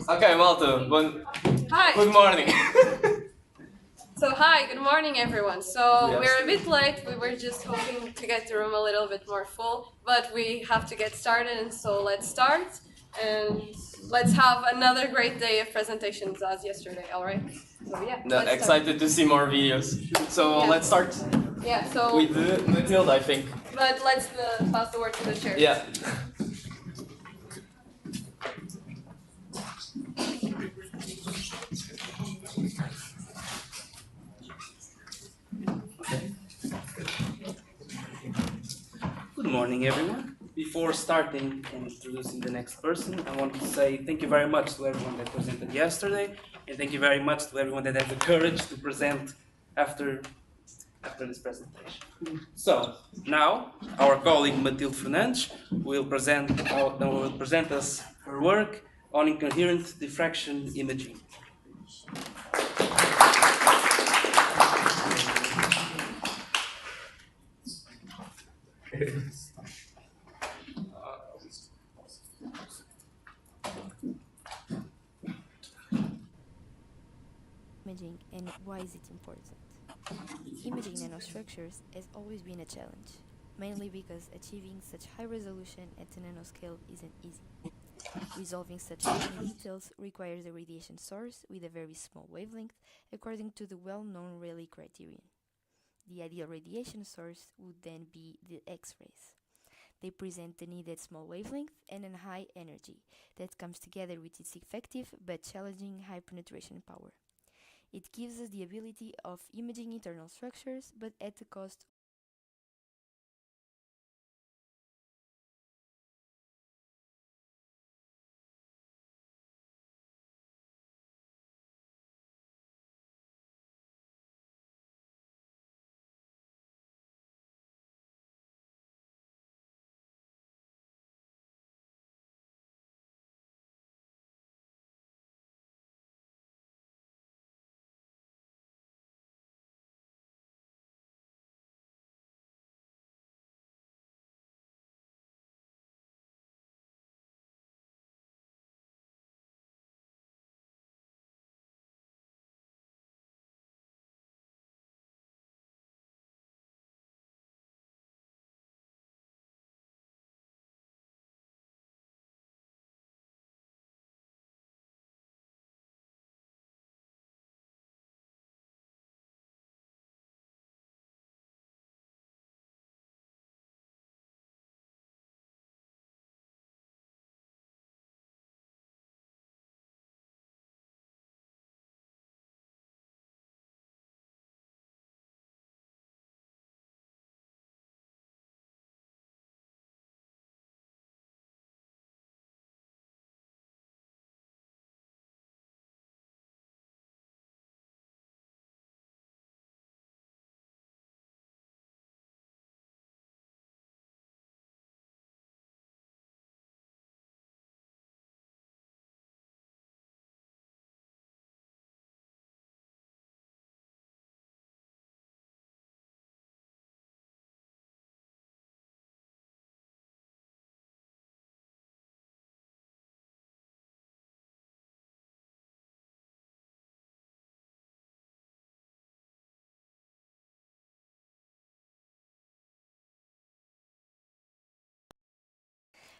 Okay, Malta, Hi. good morning. Hi, good morning, everyone. So Yes. we're a bit late. We were just hoping to get the room a little bit more full, but we have to get started, and so let's start and let's have another great day of presentations as yesterday. All right. So yeah, No, let's start. excited to see more videos. So Yeah. let's start Yeah. So, with Matilda, I think. but let's pass the word to the chair. Yeah. Good morning, everyone. Before starting and introducing the next person, I want to say thank you very much to everyone that presented yesterday, and thank you very much to everyone that had the courage to present after this presentation. So now our colleague Matilde Fernandes will present us her work on incoherent diffraction imaging. Imaging and why is it important? Imaging nanostructures has always been a challenge, mainly because achieving such high resolution at the nanoscale isn't easy. Resolving such tiny details requires a radiation source with a very small wavelength according to the well-known Rayleigh criterion. The ideal radiation source would then be the X-rays. They present the needed small wavelength and a high energy that comes together with its effective but challenging high penetration power. It gives us the ability of imaging internal structures, but at the cost.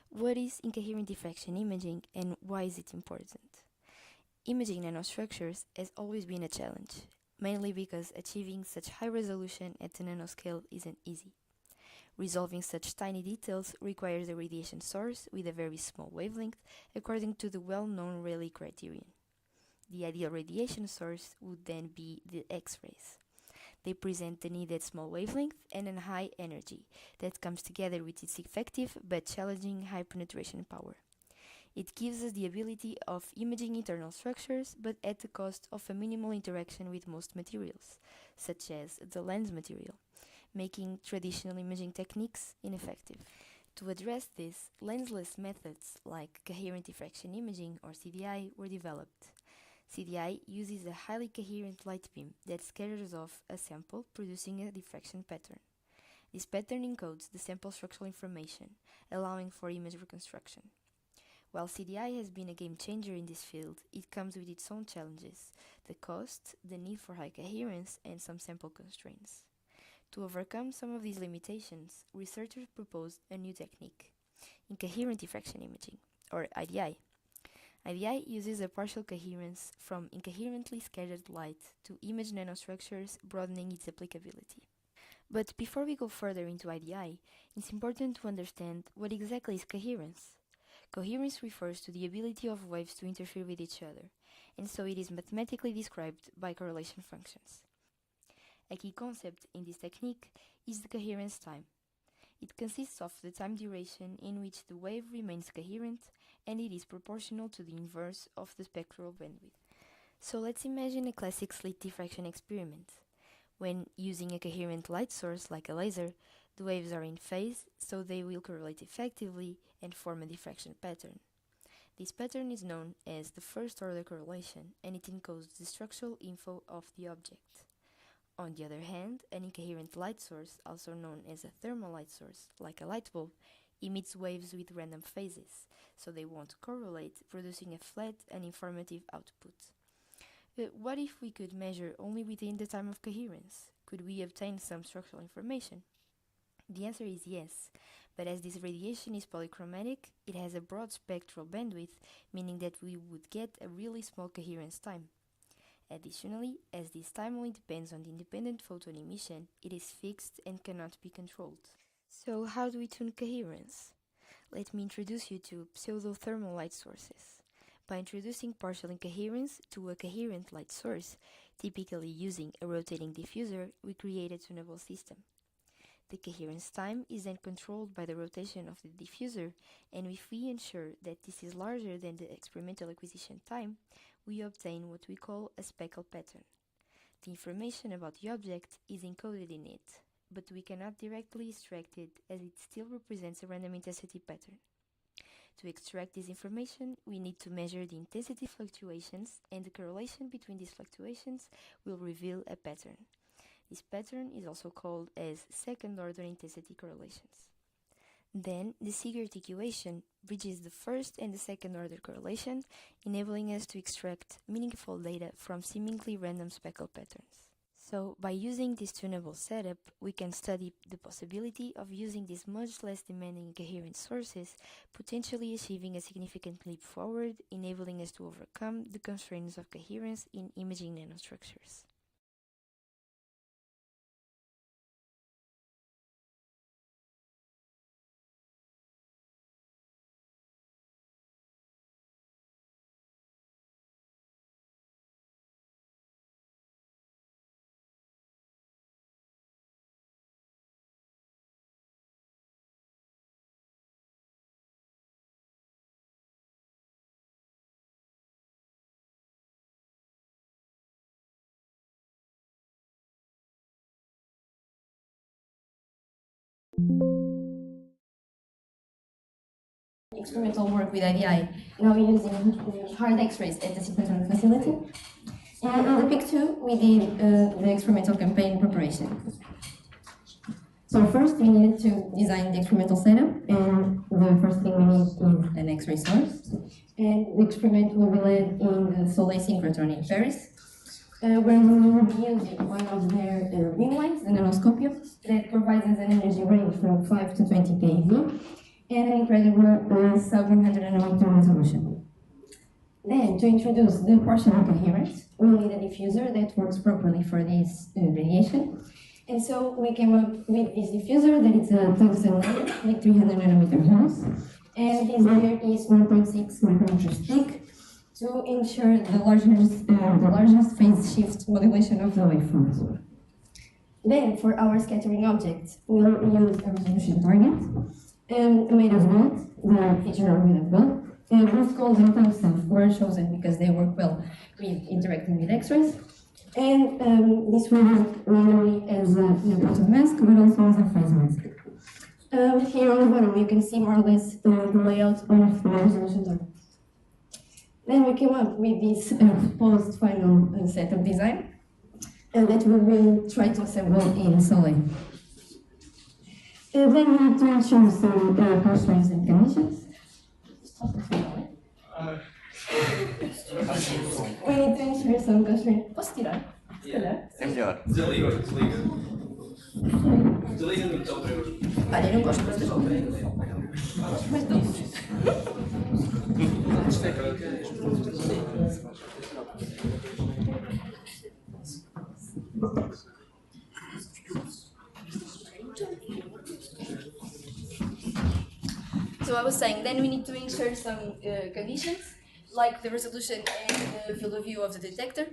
What is incoherent diffraction imaging and why is it important? Imaging nanostructures has always been a challenge, mainly because achieving such high resolution at the nanoscale isn't easy. Resolving such tiny details requires a radiation source with a very small wavelength according to the well-known Rayleigh criterion. The ideal radiation source would then be the X-rays. They present the needed small wavelength and a high energy that comes together with its effective but challenging high penetration power. It gives us the ability of imaging internal structures, but at the cost of a minimal interaction with most materials, such as the lens material, making traditional imaging techniques ineffective. To address this, lensless methods like coherent diffraction imaging or CDI were developed. CDI uses a highly coherent light beam that scatters off a sample, producing a diffraction pattern. This pattern encodes the sample structural information, allowing for image reconstruction. While CDI has been a game changer in this field, it comes with its own challenges: the cost, the need for high coherence, and some sample constraints. To overcome some of these limitations, researchers proposed a new technique: incoherent diffraction imaging, or IDI. IDI uses a partial coherence from incoherently scattered light to image nanostructures, broadening its applicability. But before we go further into IDI, it's important to understand what exactly is coherence. Coherence refers to the ability of waves to interfere with each other, and so it is mathematically described by correlation functions. A key concept in this technique is the coherence time. It consists of the time duration in which the wave remains coherent, and it is proportional to the inverse of the spectral bandwidth. So let's imagine a classic slit diffraction experiment. When using a coherent light source like a laser, the waves are in phase, so they will correlate effectively and form a diffraction pattern. This pattern is known as the first-order correlation, and it encodes the structural info of the object. On the other hand, an incoherent light source, also known as a thermal light source, like a light bulb, emits waves with random phases, so they won't correlate, producing a flat and informative output. What if we could measure only within the time of coherence? Could we obtain some structural information? The answer is yes, but as this radiation is polychromatic, it has a broad spectral bandwidth, meaning that we would get a really small coherence time. Additionally, as this time only depends on the independent photon emission, it is fixed and cannot be controlled. So how do we tune coherence? Let me introduce you to pseudo-thermal light sources. By introducing partial incoherence to a coherent light source, typically using a rotating diffuser, we create a tunable system. The coherence time is then controlled by the rotation of the diffuser, and if we ensure that this is larger than the experimental acquisition time, we obtain what we call a speckle pattern. The information about the object is encoded in it, but we cannot directly extract it as it still represents a random intensity pattern. To extract this information, we need to measure the intensity fluctuations, and the correlation between these fluctuations will reveal a pattern. This pattern is also called as second-order intensity correlations. Then, the Siegert equation bridges the first and the second-order correlation, enabling us to extract meaningful data from seemingly random speckle patterns. So, by using this tunable setup, we can study the possibility of using these much less demanding coherent sources, potentially achieving a significant leap forward, enabling us to overcome the constraints of coherence in imaging nanostructures. Experimental work with IDI, now using hard X-rays at the synchrotron facility. And on the PIC2, we did the experimental campaign preparation. So first we needed to design the experimental setup, and the first thing we need is an X-ray source. And the experiment will be led in the Soleil synchrotron in Paris, where we will be using one of their beam lines, the nanoscopium, that provides us an energy range from 5 to 20 keV, and an incredible sub-100 nanometer resolution. Then, to introduce the partial incoherence, we need a diffuser that works properly for this radiation. And so we came up with this diffuser that is a tungsten layer with 300 nanometer holes. And this layer is 1.6 micrometers thick to ensure the largest phase shift modulation of the waveforms. Then, for our scattering object, we'll use a resolution target made of gold, the feature are made of gold. Both gold and tungsten were chosen because they work well with interacting with X-rays. And this will work not only as a photon mask, but also as a phase mask. Here on the bottom, you can see more or less the layout of the resolution target. Then we came up with this proposed final setup design that we will try to assemble in Soleil. Then we need to ensure some constraints and conditions. We need to ensure some constraint. Posso tirar? Se calhar. É melhor. Desliga. Desliga no computador. Olha, eu não gosto muito das mas todos. So I was saying, then we need to insert some conditions, like the resolution and the field of view of the detector.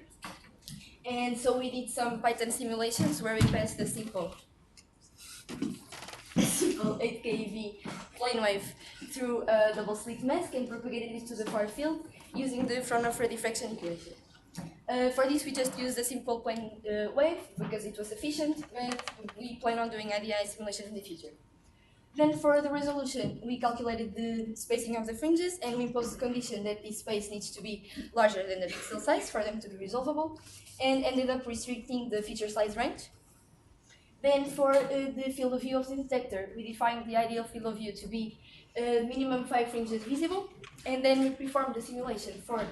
And so we did some Python simulations where we passed the simple 8 keV plane wave through a double slit mask and propagated it to the far field using the Fraunhofer diffraction equation. For this, we just used a simple plane wave because it was efficient, and we plan on doing IDI simulations in the future. Then for the resolution, we calculated the spacing of the fringes and we imposed the condition that this space needs to be larger than the pixel size for them to be resolvable, and ended up restricting the feature size range. Then for the field of view of the detector, we defined the ideal field of view to be minimum 5 fringes visible, and then we performed the simulation for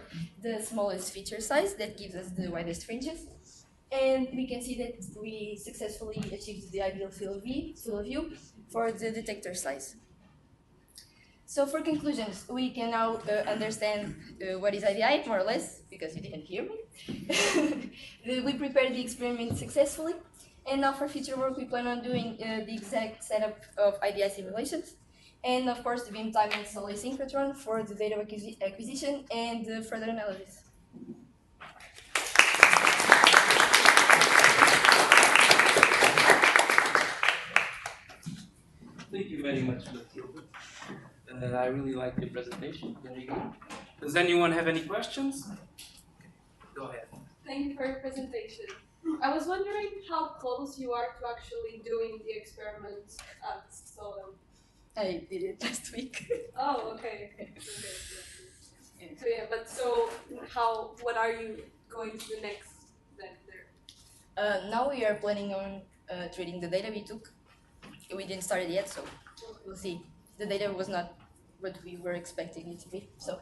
the smallest feature size that gives us the widest fringes. And we can see that we successfully achieved the ideal field of view for the detector size. So for conclusions, we can now understand what is IDI, more or less, because you didn't hear me. We prepared the experiment successfully, and now for future work we plan on doing the exact setup of IDI simulations, and of course the beam time and Solid synchrotron for the data acquisition and further analysis. Thank you very much, Matilda. I really like the presentation. Very good. Does anyone have any questions? Go ahead. Thank you for your presentation. I was wondering how close you are to actually doing the experiments at Solon. I did it last week. Oh, okay. So yeah, but what are you going to do next then there? Now we are planning on treating the data we took. We didn't start it yet, so we'll see. The data was not what we were expecting it to be, so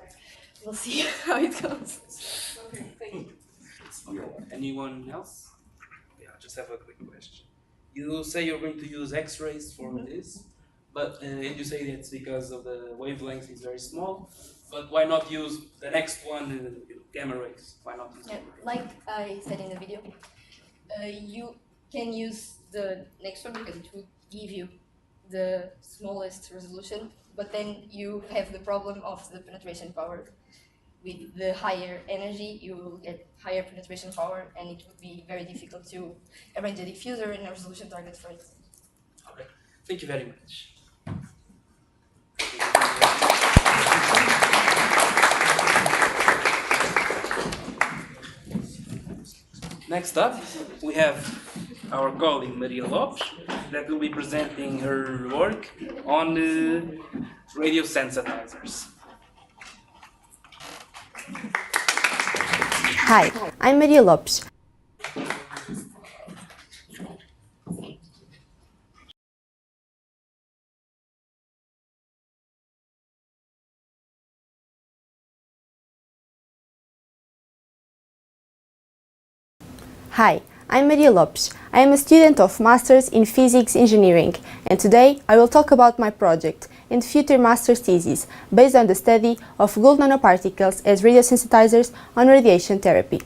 we'll see how it goes. Okay, thank you. Okay. Anyone else? Yeah, I just have a quick question. You say you're going to use X-rays for this, but and you say that's because of the wavelength is very small. But why not use the next one, gamma rays? Why not use gamma rays? Like I said in the video, you can use the next one because it will give you the smallest resolution, but then you have the problem of the penetration power. With the higher energy, you will get higher penetration power, and it would be very difficult to arrange a diffuser and a resolution target for it. Okay, thank you very much. Next up, we have our colleague Maria Lopes that will be presenting her work on radio sensitizers. Hi, I'm Maria Lopes. Hi, I'm Maria Lopes. I am a student of Masters in Physics Engineering, and today I will talk about my project and future master's thesis based on the study of gold nanoparticles as radiosensitizers on radiation therapy.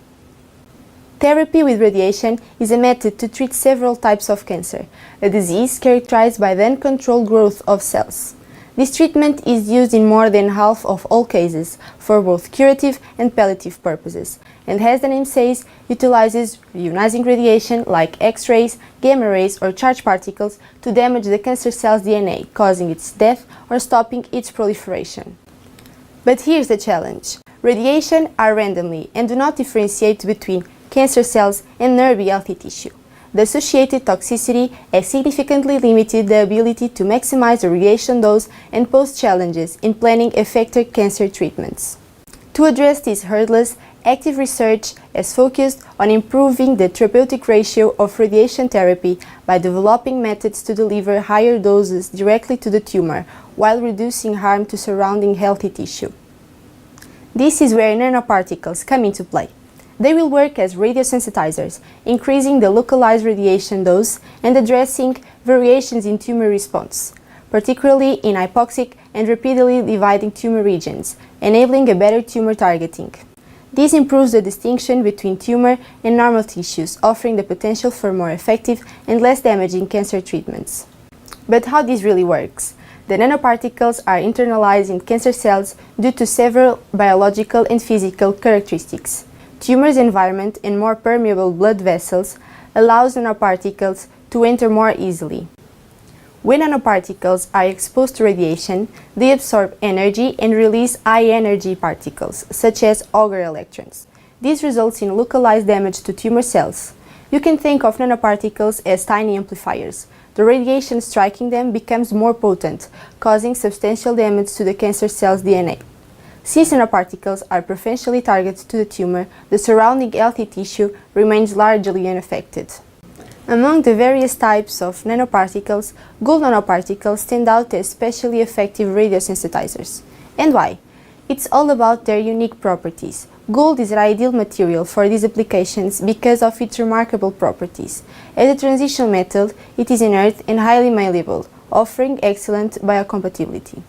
Therapy with radiation is a method to treat several types of cancer, a disease characterized by the uncontrolled growth of cells. This treatment is used in more than half of all cases for both curative and palliative purposes, and as the name says, utilizes ionizing radiation like X-rays, gamma rays or charged particles to damage the cancer cell's DNA, causing its death or stopping its proliferation. But here's the challenge. Radiation are randomly and do not differentiate between cancer cells and nearby healthy tissue. The associated toxicity has significantly limited the ability to maximize the radiation dose and pose challenges in planning effective cancer treatments. To address these hurdles, active research has focused on improving the therapeutic ratio of radiation therapy by developing methods to deliver higher doses directly to the tumor while reducing harm to surrounding healthy tissue. This is where nanoparticles come into play. They will work as radiosensitizers, increasing the localized radiation dose and addressing variations in tumor response, particularly in hypoxic and rapidly dividing tumor regions, enabling a better tumor targeting. This improves the distinction between tumor and normal tissues, offering the potential for more effective and less damaging cancer treatments. But how this really works? The nanoparticles are internalized in cancer cells due to several biological and physical characteristics. Tumor's environment and more permeable blood vessels allows nanoparticles to enter more easily. When nanoparticles are exposed to radiation, they absorb energy and release high-energy particles, such as Auger electrons. This results in localized damage to tumor cells. You can think of nanoparticles as tiny amplifiers. The radiation striking them becomes more potent, causing substantial damage to the cancer cell's DNA. Since nanoparticles are preferentially targeted to the tumor, the surrounding healthy tissue remains largely unaffected. Among the various types of nanoparticles, gold nanoparticles stand out as especially effective radiosensitizers. And why? It's all about their unique properties. Gold is an ideal material for these applications because of its remarkable properties. As a transition metal, it is inert and highly malleable, offering excellent biocompatibility.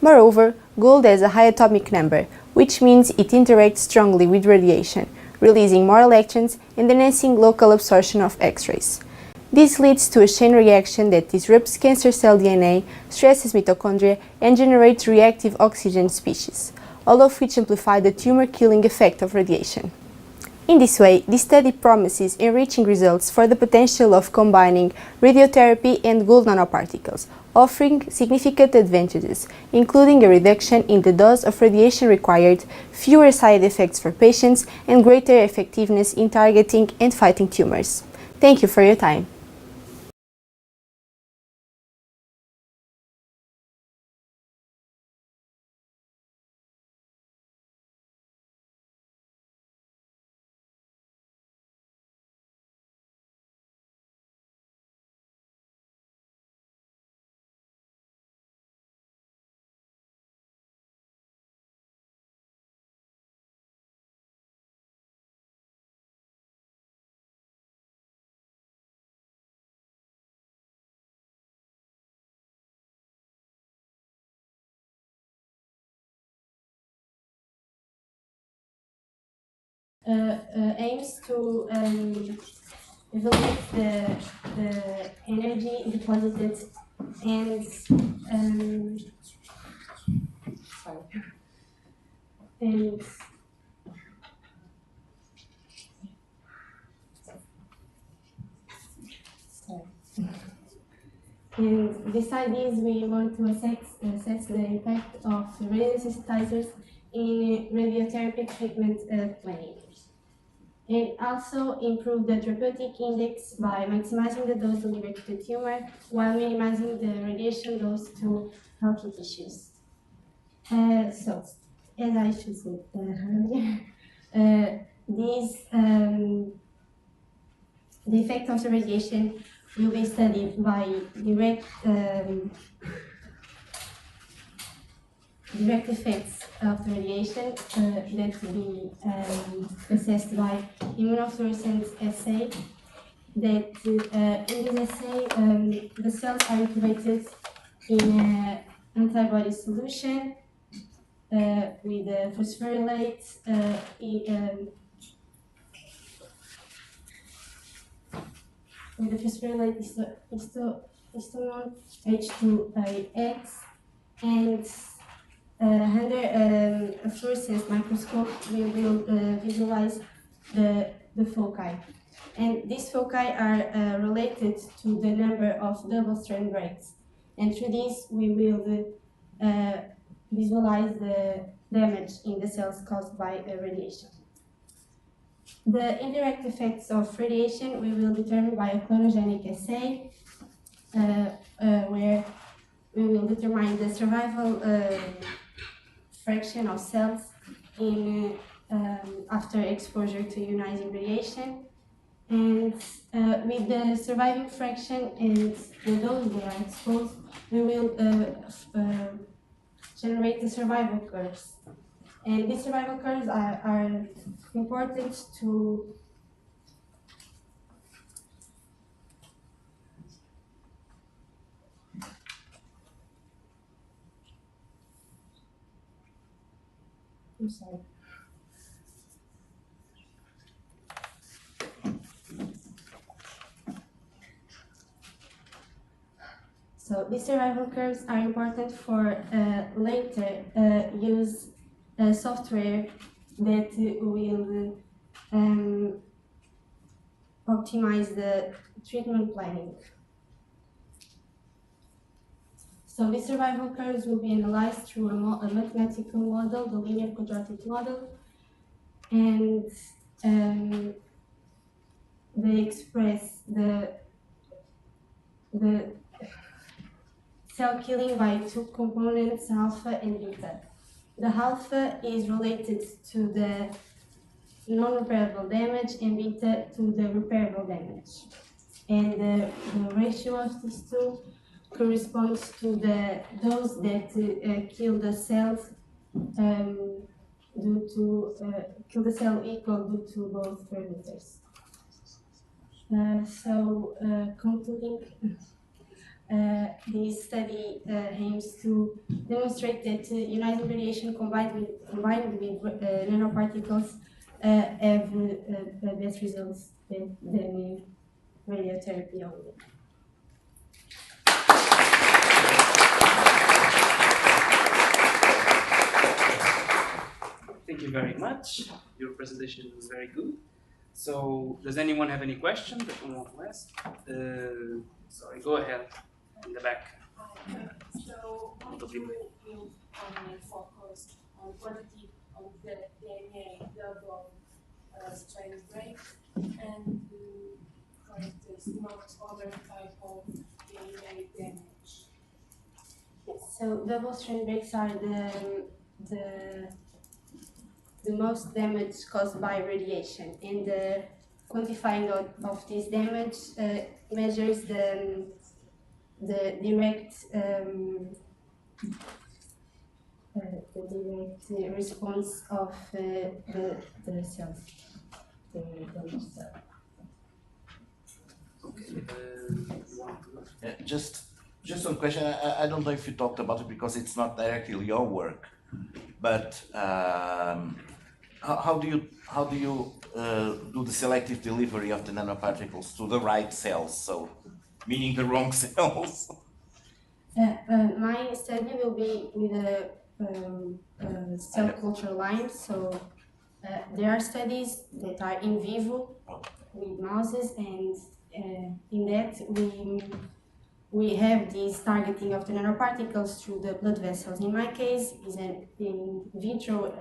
Moreover, gold has a high atomic number, which means it interacts strongly with radiation, releasing more electrons and enhancing local absorption of X-rays. This leads to a chain reaction that disrupts cancer cell DNA, stresses mitochondria, and generates reactive oxygen species, all of which amplify the tumor-killing effect of radiation. In this way, this study promises enriching results for the potential of combining radiotherapy and gold nanoparticles, offering significant advantages, including a reduction in the dose of radiation required, fewer side effects for patients, and greater effectiveness in targeting and fighting tumors. Thank you for your time. Aims to evaluate the energy deposited and and and besides this, we want to assess the impact of radiosensitizers in radiotherapy treatment planning. And also improve the therapeutic index by maximizing the dose delivered to the tumor while minimizing the radiation dose to healthy tissues. So, as I should say earlier, the effect of the radiation will be studied by direct effects of the radiation that will be assessed by immunofluorescence assay. That in this assay, the cells are incubated in an antibody solution with a phosphorylate histamine H2AX, and under a fluorescence microscope we will visualize the foci. And these foci are related to the number of double-strand breaks. And through this we will visualize the damage in the cells caused by radiation. The indirect effects of radiation we will determine by a clonogenic assay, where we will determine the survival fraction of cells in after exposure to ionizing radiation. And with the surviving fraction and the dose that are exposed, we will generate the survival curves. And these survival curves are important to I'm sorry. So these survival curves are important for later use software that will optimize the treatment planning. So these survival curves will be analyzed through a mathematical model, the linear quadratic model, and they express the cell killing by two components, alpha and beta. The alpha is related to the non-repairable damage and beta to the repairable damage. And the ratio of these two corresponds to the dose that kill the cells kill the cell equal due to both parameters. Concluding, this study aims to demonstrate that ionizing radiation combined with nanoparticles have best results than radiotherapy only. Thank you very much. Your presentation was very good. So, does anyone have any questions that you want to ask? Sorry, go ahead in the back. So, how do you focus on quality of the DNA double strand break and correct not other type of DNA damage? So double strand breaks are the most damage caused by radiation, and the quantifying of this damage measures the direct response of the cells. Just one question. I don't know if you talked about it because it's not directly your work, but how do you do the selective delivery of the nanoparticles to the right cells? So, meaning the wrong cells. My study will be with a cell culture line. So there are studies that are in vivo with mouses, and in that we have this targeting of the nanoparticles through the blood vessels. In my case, it's an in vitro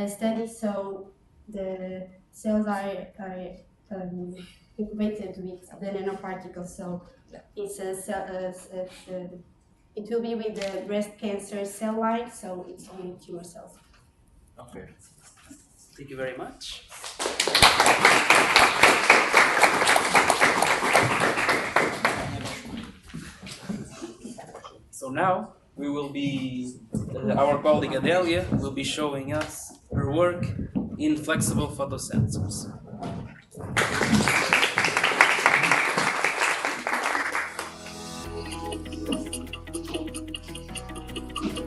study, so the cells are incubated with the nanoparticles. So it's it will be with the breast cancer cell line, so it's only tumor cells. Okay. Thank you very much. So now we will be, our colleague Adelia will be showing us her work in flexible photosensors.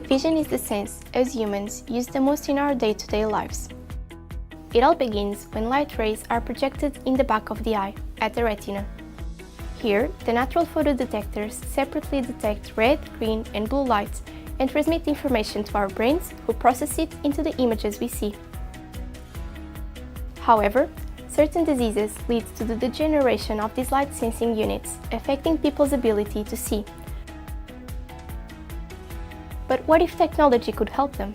Vision is the sense as humans use the most in our day-to-day lives. It all begins when light rays are projected in the back of the eye, at the retina. Here, the natural photodetectors separately detect red, green and blue light and transmit information to our brains, who process it into the images we see. However, certain diseases lead to the degeneration of these light-sensing units, affecting people's ability to see. But what if technology could help them?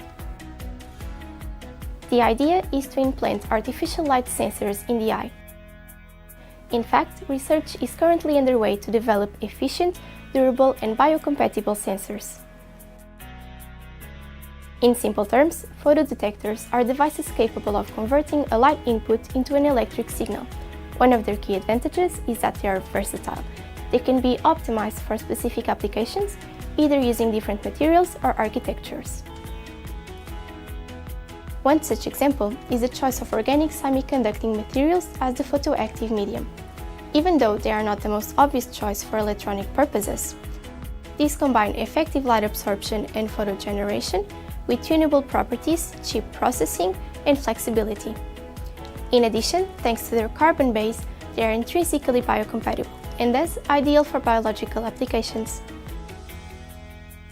The idea is to implant artificial light sensors in the eye. In fact, research is currently underway to develop efficient, durable and biocompatible sensors. In simple terms, photodetectors are devices capable of converting a light input into an electric signal. One of their key advantages is that they are versatile. They can be optimized for specific applications, either using different materials or architectures. One such example is the choice of organic semiconducting materials as the photoactive medium. Even though they are not the most obvious choice for electronic purposes, these combine effective light absorption and photo generation with tunable properties, cheap processing, and flexibility. In addition, thanks to their carbon base, they are intrinsically biocompatible and thus ideal for biological applications.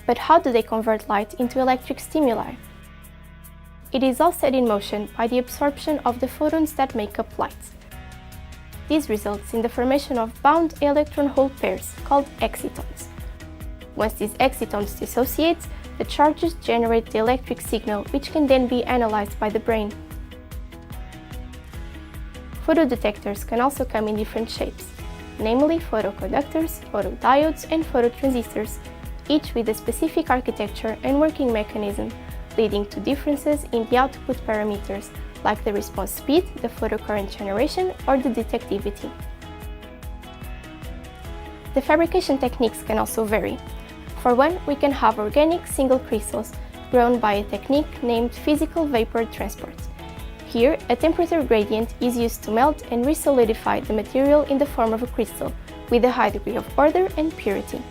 But how do they convert light into electric stimuli? It is all set in motion by the absorption of the photons that make up light. This results in the formation of bound electron-hole pairs called excitons. Once these excitons dissociate, the charges generate the electric signal, which can then be analyzed by the brain. Photodetectors can also come in different shapes, namely photoconductors, photodiodes, and phototransistors, each with a specific architecture and working mechanism, leading to differences in the output parameters, like the response speed, the photocurrent generation, or the detectivity. The fabrication techniques can also vary. For one, we can have organic single crystals grown by a technique named physical vapor transport. Here, a temperature gradient is used to melt and resolidify the material in the form of a crystal, with a high degree of order and purity.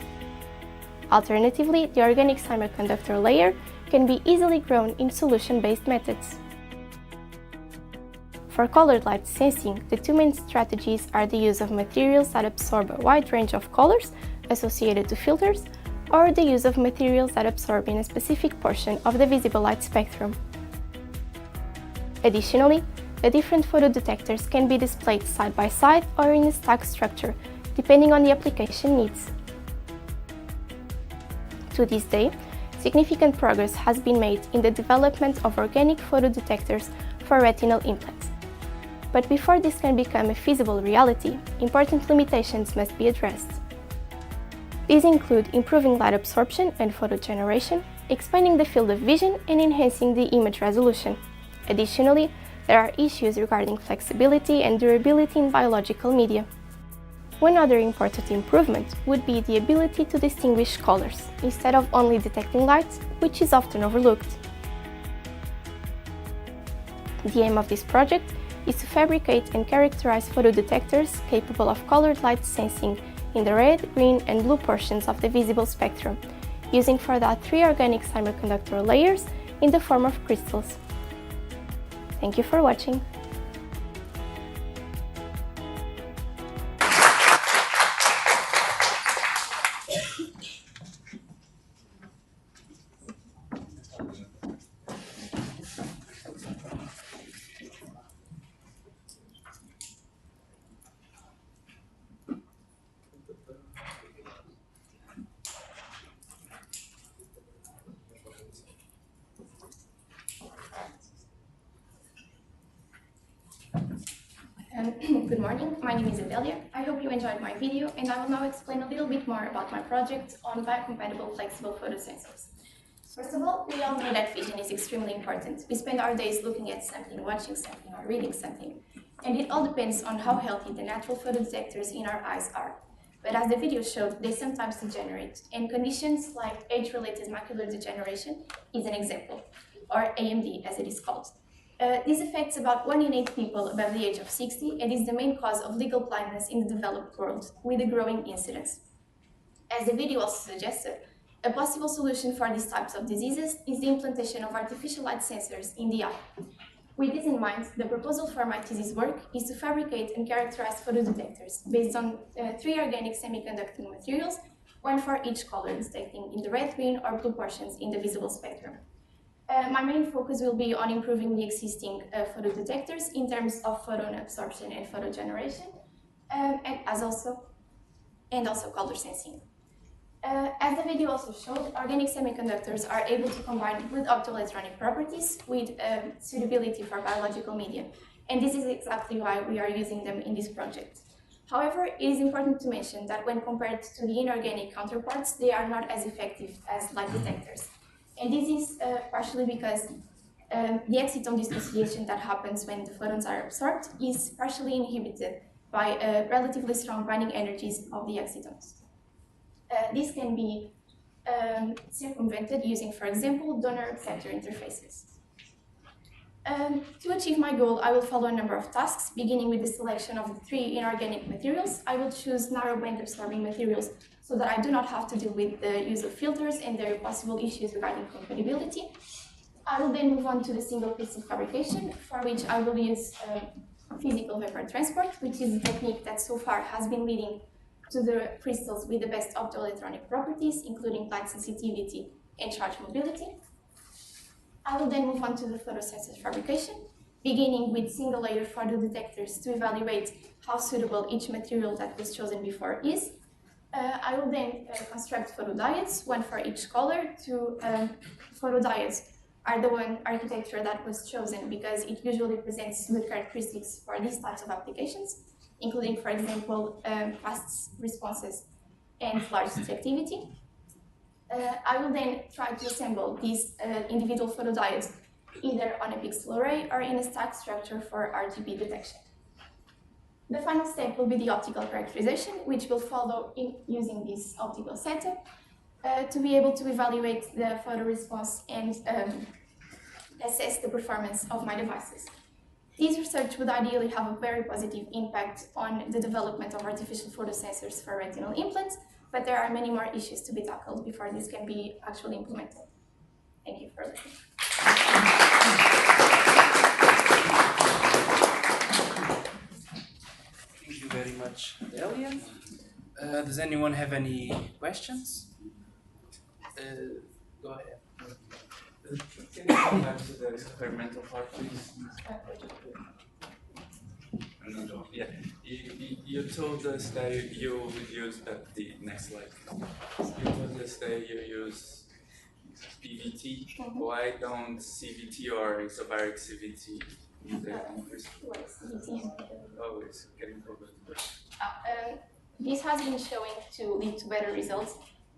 Alternatively, the organic semiconductor layer can be easily grown in solution-based methods. For colored light sensing, the two main strategies are the use of materials that absorb a wide range of colors associated to filters, or the use of materials that absorb in a specific portion of the visible light spectrum. Additionally, the different photodetectors can be displayed side by side or in a stack structure, depending on the application needs. To this day, significant progress has been made in the development of organic photodetectors for retinal implants. But before this can become a feasible reality, important limitations must be addressed. These include improving light absorption and photo generation, expanding the field of vision, and enhancing the image resolution. Additionally, there are issues regarding flexibility and durability in biological media. One other important improvement would be the ability to distinguish colors, instead of only detecting light, which is often overlooked. The aim of this project is to fabricate and characterize photodetectors capable of colored light sensing in the red, green, and blue portions of the visible spectrum, using for that 3 organic semiconductor layers in the form of crystals. Thank you for watching. Good morning, my name is Adelia. I hope you enjoyed my video, and I will now explain a little bit more about my project on biocompatible flexible photosensors. First of all, we all know that vision is extremely important. We spend our days looking at something, watching something, or reading something. And it all depends on how healthy the natural photodetectors in our eyes are. But as the video showed, they sometimes degenerate, and conditions like age-related macular degeneration is an example, or AMD as it is called. This affects about 1 in 8 people above the age of 60 and is the main cause of legal blindness in the developed world, with a growing incidence. As the video also suggested, a possible solution for these types of diseases is the implantation of artificial light sensors in the eye. With this in mind, the proposal for my thesis work is to fabricate and characterize photodetectors based on 3 organic semiconducting materials, 1 for each color, detecting in the red, green, or blue portions in the visible spectrum. My main focus will be on improving the existing photodetectors in terms of photon absorption and photo generation, and also color sensing. As the video also showed, organic semiconductors are able to combine good optoelectronic properties with suitability for biological media, and this is exactly why we are using them in this project. However, it is important to mention that when compared to the inorganic counterparts, they are not as effective as light detectors. And this is partially because the exciton dissociation that happens when the photons are absorbed is partially inhibited by relatively strong binding energies of the excitons. This can be circumvented using, for example, donor-receptor interfaces. To achieve my goal, I will follow a number of tasks, beginning with the selection of the 3 inorganic materials. I will choose narrow-band absorbing materials so that I do not have to deal with the use of filters and their possible issues regarding compatibility. I will then move on to the single crystal fabrication, for which I will use physical vapor transport, which is a technique that so far has been leading to the crystals with the best optoelectronic properties, including light sensitivity and charge mobility. I will then move on to the photosensor fabrication, beginning with single-layer photodetectors to evaluate how suitable each material that was chosen before is. I will then construct photodiodes, one for each color. Photodiodes are the one architecture that was chosen because it usually presents good characteristics for these types of applications, including, for example, fast responses and large detectivity. I will then try to assemble these individual photodiodes either on a pixel array or in a stack structure for RGB detection. The final step will be the optical characterization, which will follow in using this optical setup to be able to evaluate the photo response and assess the performance of my devices. This research would ideally have a very positive impact on the development of artificial photosensors for retinal implants, but there are many more issues to be tackled before this can be actually implemented. Thank you for listening. Thank you very much, Delia. Does anyone have any questions? Go ahead. Can you come back to the experimental part, please? Yeah, you told us that you would use the next slide. You told us that you use PVT. Why don't CVT or isobaric CVT? Oh, it's getting over. This has been showing to lead to better results.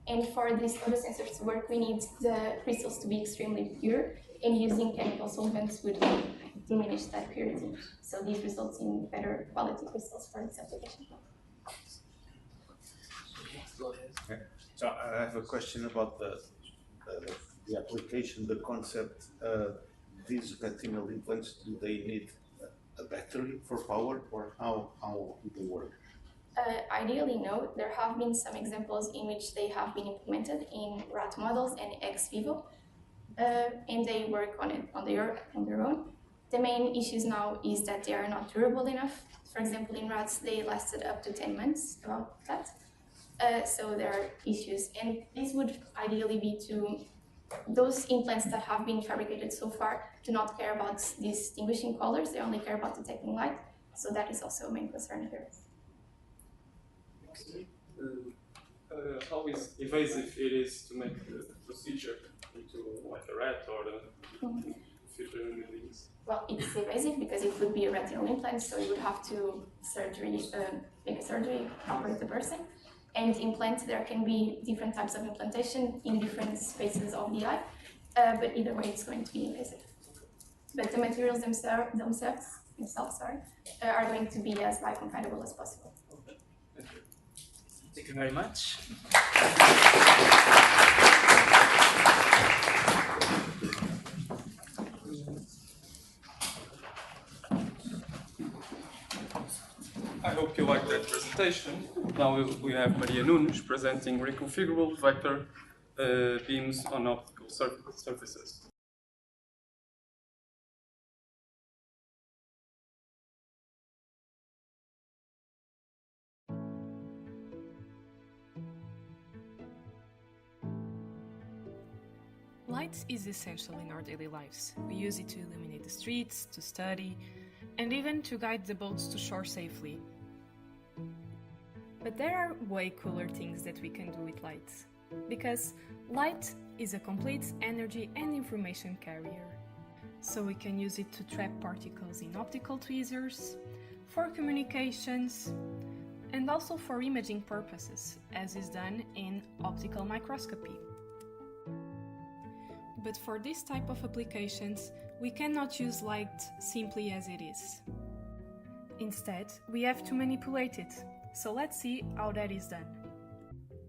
And for these photosensors to work, we need the crystals to be extremely pure, and using chemical solvents would diminish that purity. So this results in better quality crystals for this application. Okay. So I have a question about the application, the concept. These retinal implants, do they need a battery for power, or how do they work? Ideally, no. There have been some examples in which they have been implemented in rat models and ex vivo, and they work on their own. The main issues now is that they are not durable enough. For example, in rats, they lasted up to 10 months, about that. So there are issues, and this would ideally be to those implants that have been fabricated so far do not care about distinguishing colors, they only care about detecting light. So that is also a main concern of yours. How invasive it is to make the procedure into like a rat or the future release? Well, it's invasive because it would be a retinal implant, so you would have to make a surgery, operate the person, and implant. There can be different types of implantation in different spaces of the eye, but either way, it's going to be invasive. But the materials themselves are going to be as biocompatible as possible. Thank you very much. I hope you liked that presentation. Now we have Maria Nunes presenting reconfigurable vector beams on optical surfaces. Light is essential in our daily lives. We use it to illuminate the streets, to study, and even to guide the boats to shore safely. But there are way cooler things that we can do with light, because light is a complete energy and information carrier. So we can use it to trap particles in optical tweezers, for communications, and also for imaging purposes, as is done in optical microscopy. But for this type of applications, we cannot use light simply as it is. Instead, we have to manipulate it, so let's see how that is done.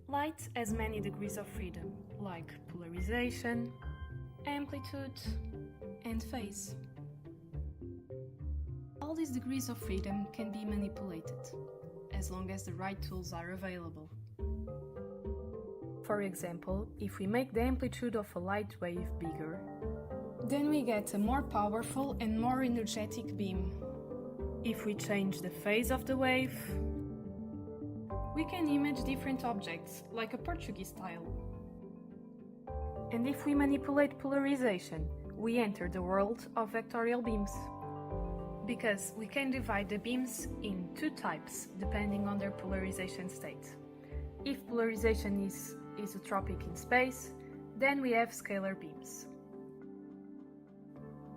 Light has many degrees of freedom, like polarization, amplitude, and phase. these degrees of freedom can be manipulated, as long as the right tools are available. For example, if we make the amplitude of a light wave bigger, then we get a more powerful and more energetic beam. If we change the phase of the wave, we can image different objects, like a Portuguese tile. And if we manipulate polarization, we enter the world of vectorial beams. Because we can divide the beams in two types, depending on their polarization state. If polarization is isotropic in space, then we have scalar beams.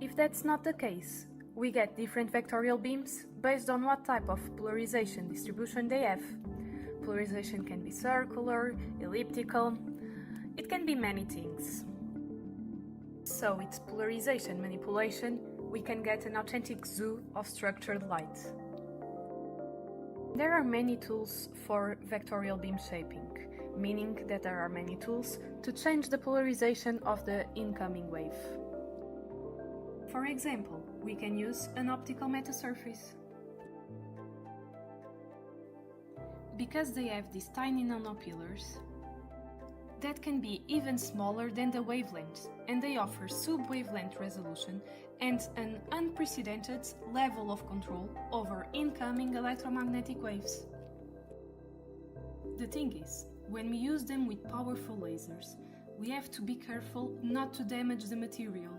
If that's not the case, we get different vectorial beams based on what type of polarization distribution they have. Polarization can be circular, elliptical, it can be many things. So it's polarization manipulation, we can get an authentic zoo of structured light. There are many tools for vectorial beam shaping, meaning that there are many tools to change the polarization of the incoming wave. For example, we can use an optical metasurface. Because they have these tiny nanopillars that can be even smaller than the wavelength, and they offer sub-wavelength resolution and an unprecedented level of control over incoming electromagnetic waves. The thing is, when we use them with powerful lasers, we have to be careful not to damage the material.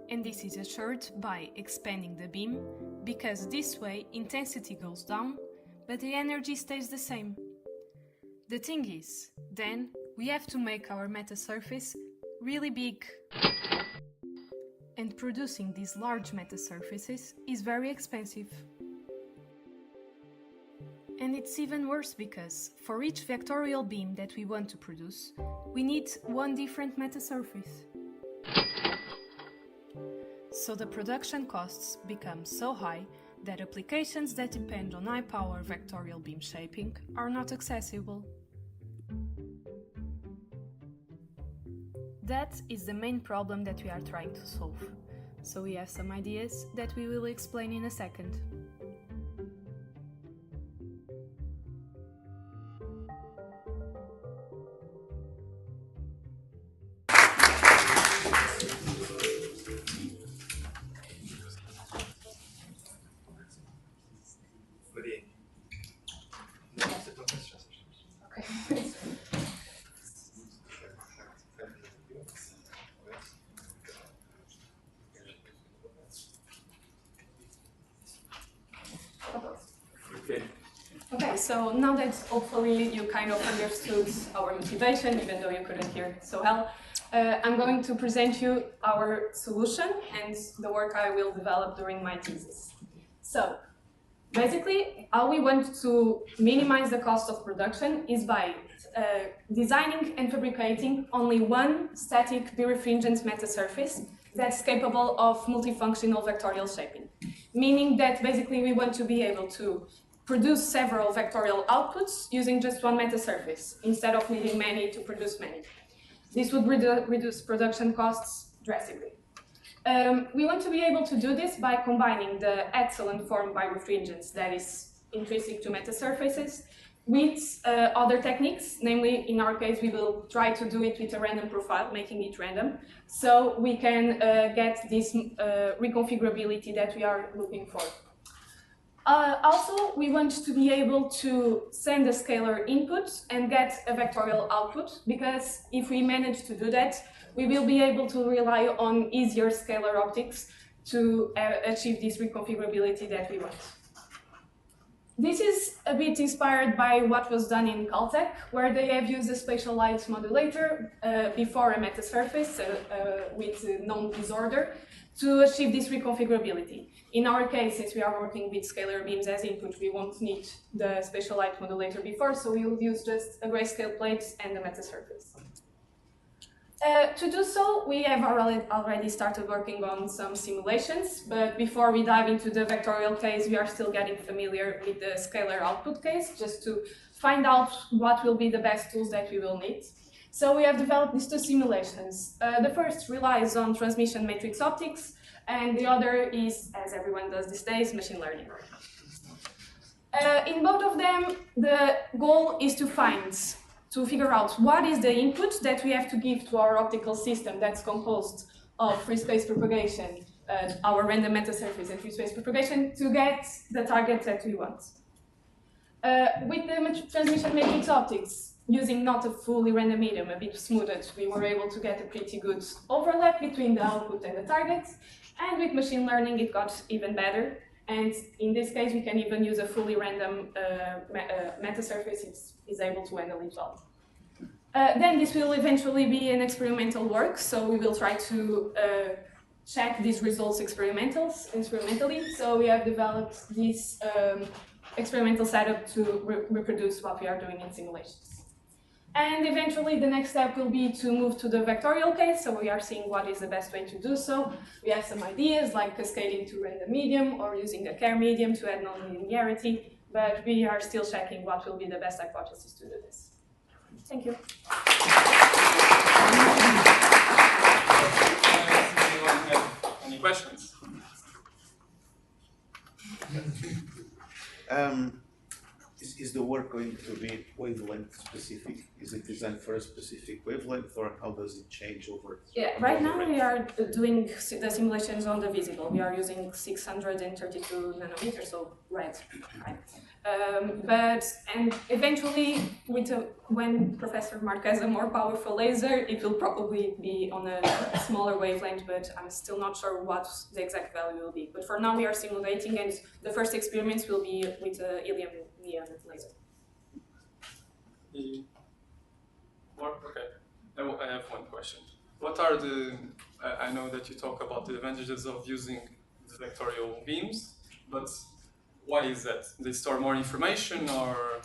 And this is assured by expanding the beam, because this way intensity goes down, but the energy stays the same. The thing is, then we have to make our metasurface really big. And producing these large metasurfaces is very expensive. And it's even worse because, for each vectorial beam that we want to produce, we need one different metasurface. So the production costs become so high that applications that depend on high-power vectorial beam shaping are not accessible. That is the main problem that we are trying to solve. So we have some ideas that we will explain in a second. Okay, so now that hopefully you kind of understood our motivation, even though you couldn't hear it so well, I'm going to present you our solution and the work I will develop during my thesis. So, basically, how we want to minimize the cost of production is by designing and fabricating only one static birefringent metasurface that's capable of multifunctional vectorial shaping. Meaning that basically we want to be able to produce several vectorial outputs using just one metasurface, instead of needing many to produce many. This would reduce production costs drastically. We want to be able to do this by combining the excellent form birefringence that is intrinsic to metasurfaces with other techniques. Namely, in our case, we will try to do it with a random profile, making it random, so we can get this reconfigurability that we are looking for. Also, we want to be able to send a scalar input and get a vectorial output, because if we manage to do that, we will be able to rely on easier scalar optics to achieve this reconfigurability that we want. This is a bit inspired by what was done in Caltech, where they have used a spatial light modulator before a metasurface with known disorder to achieve this reconfigurability. In our case, since we are working with scalar beams as input, we won't need the spatial light modulator before, so we will use just a grayscale plate and the metasurface. To do so, we have already started working on some simulations, but before we dive into the vectorial case, we are still getting familiar with the scalar output case, just to find out what will be the best tools that we will need. So we have developed these two simulations. The first relies on transmission matrix optics, and the other is, as everyone does these days, machine learning. In both of them, the goal is to figure out what is the input that we have to give to our optical system that's composed of free space propagation, our random metasurface and free space propagation, to get the target that we want. With the transmission matrix optics, using not a fully random medium, a bit smoothed, we were able to get a pretty good overlap between the output and the targets. And with machine learning, it got even better. And in this case, we can even use a fully random metasurface. It's able to handle it well. Then this will eventually be an experimental work. So we will try to check these results experimentally. So we have developed this experimental setup to reproduce what we are doing in simulations. And eventually the next step will be to move to the vectorial case, so we are seeing what is the best way to do so. We have some ideas like cascading to random medium or using a Kerr medium to add nonlinearity, but we are still checking what will be the best hypothesis to do this. Thank you. Anyone have any questions? Is the work going to be wavelength specific? Is it designed for a specific wavelength, or how does it change over? Yeah, right now we are doing the simulations on the visible. We are using 632 nanometers, so red. Right? And eventually, when Professor Mark has a more powerful laser, it will probably be on a smaller wavelength, but I'm still not sure what the exact value will be. But for now, we are simulating, and the first experiments will be with the helium neon laser. Okay, I have one question. What are I know that you talk about the advantages of using the vectorial beams, but why is that? They store more information, or?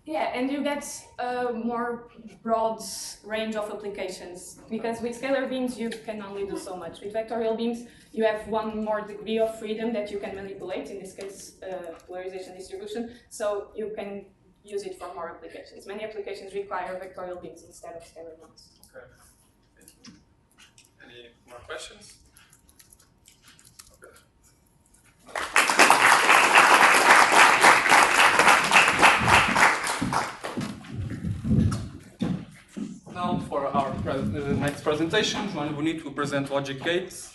Yeah, and you get a more broad range of applications, because with scalar beams you can only do so much. With vectorial beams you have one more degree of freedom that you can manipulate, in this case polarization distribution, so you can use it for more applications. Many applications require vectorial beams instead of scalar ones. Okay, thank you. Any more questions? Now for our next presentation, João Bonito will present logic gates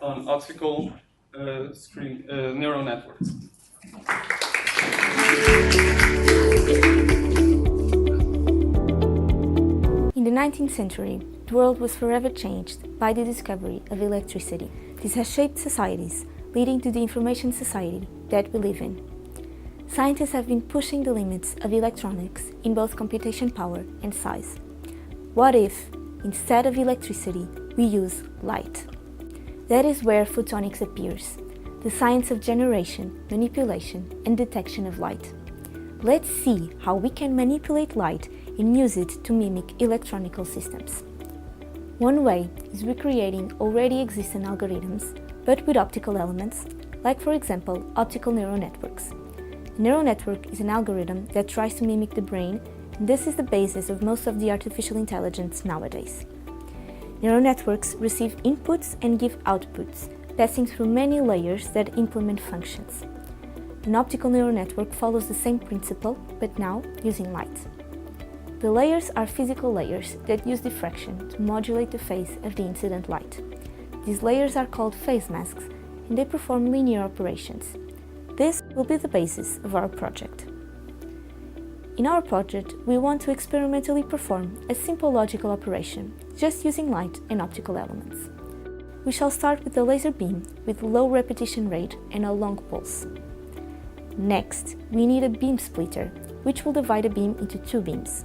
on optical neural networks. In the 19th century, the world was forever changed by the discovery of electricity. This has shaped societies, leading to the information society that we live in. Scientists have been pushing the limits of electronics in both computation power and size. What if, instead of electricity, we use light? That is where photonics appears, the science of generation, manipulation, and detection of light. Let's see how we can manipulate light and use it to mimic electronical systems. One way is recreating already existing algorithms, but with optical elements, like for example, optical neural networks. A neural network is an algorithm that tries to mimic the brain, and this is the basis of most of the artificial intelligence nowadays. Neural networks receive inputs and give outputs, passing through many layers that implement functions. An optical neural network follows the same principle, but now using light. The layers are physical layers that use diffraction to modulate the phase of the incident light. These layers are called phase masks, and they perform linear operations. This will be the basis of our project. In our project, we want to experimentally perform a simple logical operation, just using light and optical elements. We shall start with a laser beam with low repetition rate and a long pulse. Next, we need a beam splitter, which will divide a beam into two beams.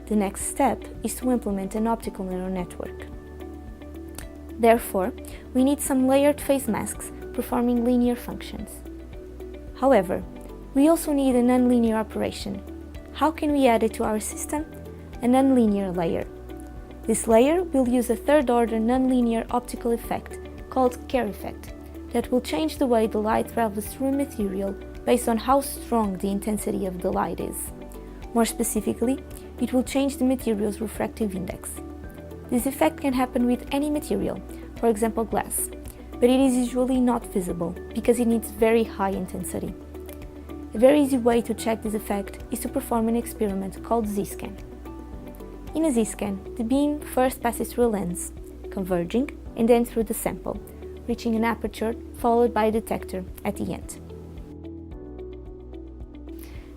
The next step is to implement an optical neural network. Therefore, we need some layered phase masks performing linear functions. However, we also need a nonlinear operation. How can we add it to our system? A nonlinear layer. This layer will use a third-order nonlinear optical effect called Kerr effect that will change the way the light travels through a material based on how strong the intensity of the light is. More specifically, it will change the material's refractive index. This effect can happen with any material, for example glass, but it is usually not visible because it needs very high intensity. A very easy way to check this effect is to perform an experiment called Z-scan. In a Z-scan, the beam first passes through a lens, converging, and then through the sample, reaching an aperture followed by a detector at the end.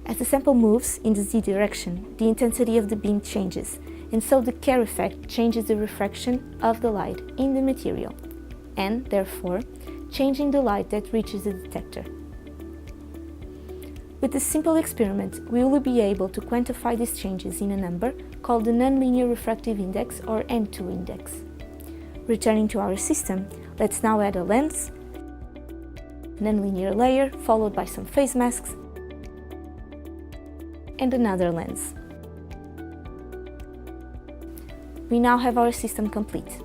As the sample moves in the Z direction, the intensity of the beam changes, and so the Kerr effect changes the refraction of the light in the material, and, therefore, changing the light that reaches the detector. With this simple experiment, we will be able to quantify these changes in a number called the nonlinear refractive index, or N2 index. Returning to our system, let's now add a lens, nonlinear layer followed by some phase masks, and another lens. We now have our system complete.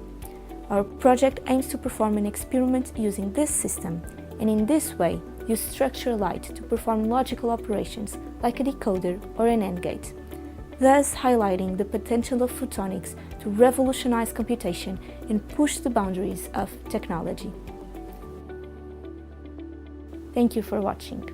Our project aims to perform an experiment using this system, and in this way use structured light to perform logical operations like a decoder or an AND gate, thus highlighting the potential of photonics to revolutionize computation and push the boundaries of technology. Thank you for watching.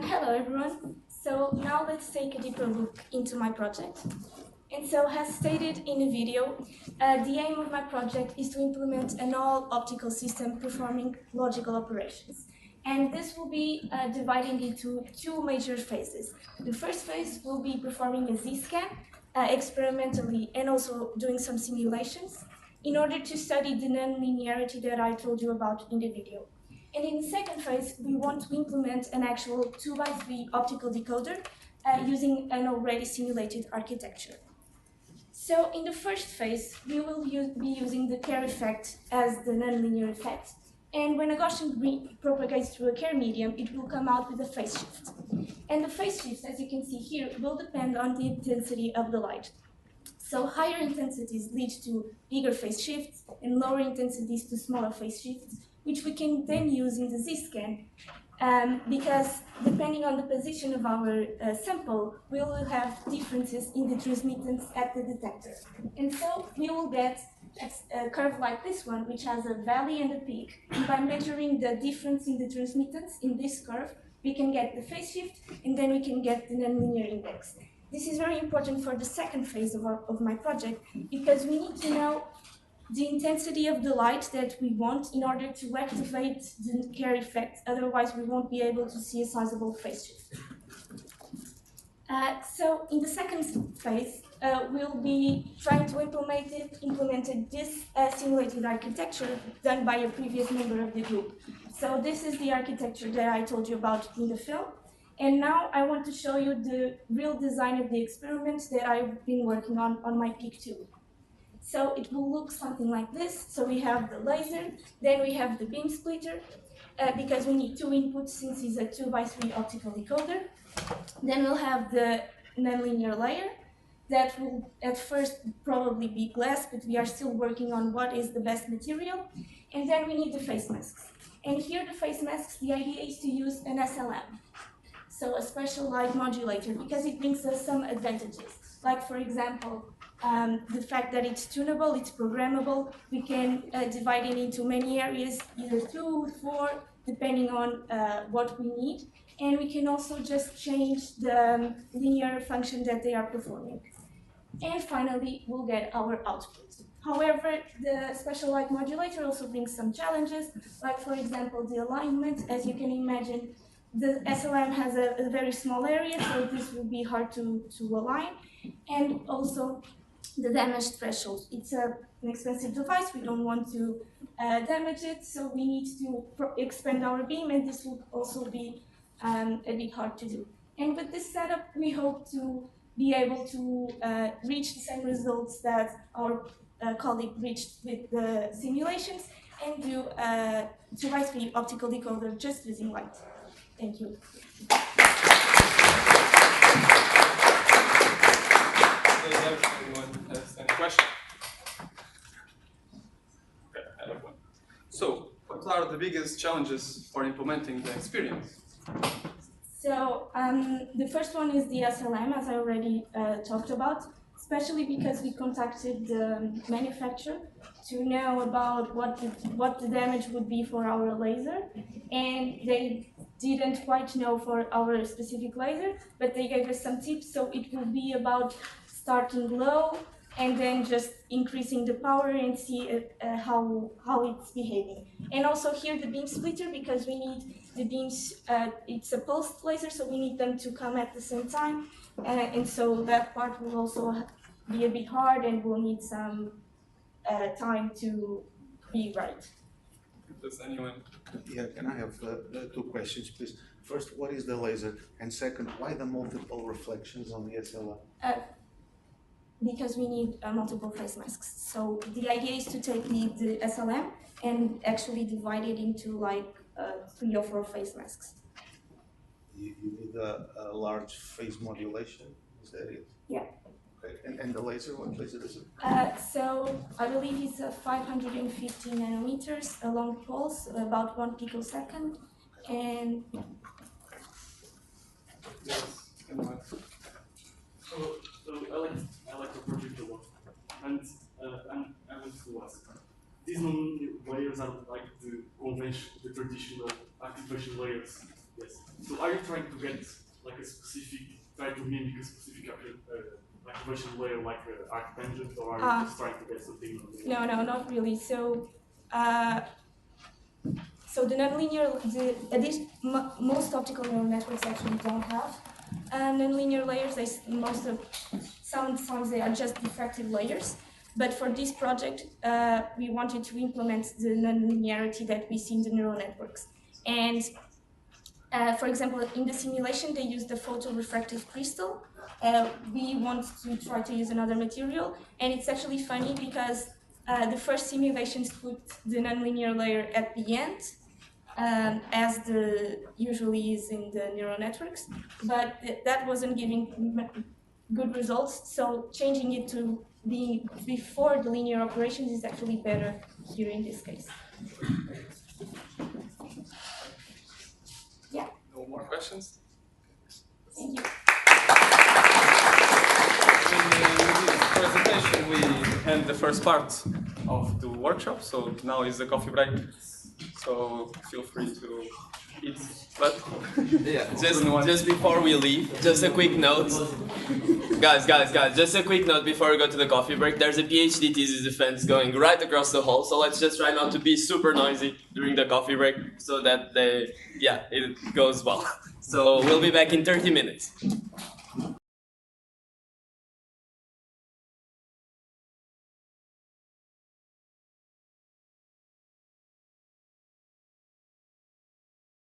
Hello everyone. So now let's take a deeper look into my project. And so, as stated in the video, the aim of my project is to implement an all-optical system performing logical operations. And this will be dividing into two major phases. The first phase will be performing a Z-scan experimentally and also doing some simulations in order to study the non-linearity that I told you about in the video. And in the second phase, we want to implement an actual 2x3 optical decoder using an already simulated architecture. So in the first phase, we will be using the Kerr effect as the nonlinear effect. And when a Gaussian beam propagates through a Kerr medium, it will come out with a phase shift. And the phase shift, as you can see here, will depend on the intensity of the light. So higher intensities lead to bigger phase shifts and lower intensities to smaller phase shifts, which we can then use in the Z-scan, because depending on the position of our sample, we will have differences in the transmittance at the detector. And so we will get a curve like this one, which has a valley and a peak. And by measuring the difference in the transmittance in this curve, we can get the phase shift, and then we can get the nonlinear index. This is very important for the second phase of my project, because we need to know the intensity of the light that we want in order to activate the Kerr effect. Otherwise, we won't be able to see a sizable phase shift. So in the second phase, we'll be trying to implement this simulated architecture done by a previous member of the group. So this is the architecture that I told you about in the film. And now I want to show you the real design of the experiment that I've been working on my PIC2. So it will look something like this. So we have the laser, then we have the beam splitter, because we need two inputs since it's a 2x3 optical decoder. Then we'll have the nonlinear layer that will at first probably be glass, but we are still working on what is the best material. And then we need the face masks. And here the face masks, the idea is to use an SLM. So a special light modulator, because it brings us some advantages. Like for example, the fact that it's tunable, it's programmable. We can divide it into many areas, either 2, 4, depending on what we need. And we can also just change the linear function that they are performing. And finally, we'll get our output. However, the special light modulator also brings some challenges, like for example, the alignment. As you can imagine, the SLM has a very small area, so this will be hard to align. And also the damage threshold. It's an expensive device, we don't want to damage it, so we need to expand our beam, and this will also be a bit hard to do. And with this setup, we hope to be able to reach the same results that our colleague reached with the simulations, and do a 2x3 optical decoder just using light. Thank you. Does anyone has any question? Okay, I have one. So, what are the biggest challenges for implementing the experience? So the first one is the SLM, as I already talked about, especially because we contacted the manufacturer to know about what the damage would be for our laser, and they didn't quite know for our specific laser, but they gave us some tips. So it will be about starting low and then just increasing the power and see how it's behaving. And also here the beam splitter, because we need the beams, it's a pulsed laser, so we need them to come at the same time. And so that part will also be a bit hard and will need some time to be right. Does anyone? Yeah, can I have two questions, please? First, what is the laser? And second, why the multiple reflections on the SLM? Because we need multiple face masks. So the idea is to take the SLM and actually divide it into like 3 or 4 face masks. You need a large phase modulation, is that it? Yeah. Okay. And the laser, what laser is it? So I believe it's a 550 nanometers, a long pulse, about 1 picosecond, and Yes. Anyone? So I like the project a lot, and I want to ask, these layers are like the traditional activation layers. Yes. So are you trying to get like try to mimic a specific activation layer like an arctangent, or are you just trying to get something? No, not really. So the nonlinear, most optical neural networks actually don't have nonlinear layers. Sometimes they are just diffractive layers. But for this project, we wanted to implement the nonlinearity that we see in the neural networks. And for example, in the simulation, they used the photorefractive crystal. We want to try to use another material. And it's actually funny because the first simulations put the nonlinear layer at the end, as usually is in the neural networks, but that wasn't giving good results. So changing it to be before the linear operations is actually better here in this case. Yeah. No more questions? Thank you. In this presentation, we end the first part of the workshop. So now is the coffee break. So feel free to eat. But yeah, just before we leave, just a quick note. Guys, just a quick note before we go to the coffee break. There's a PhD thesis defense going right across the hall, so let's just try not to be super noisy during the coffee break so that it goes well. So we'll be back in 30 minutes.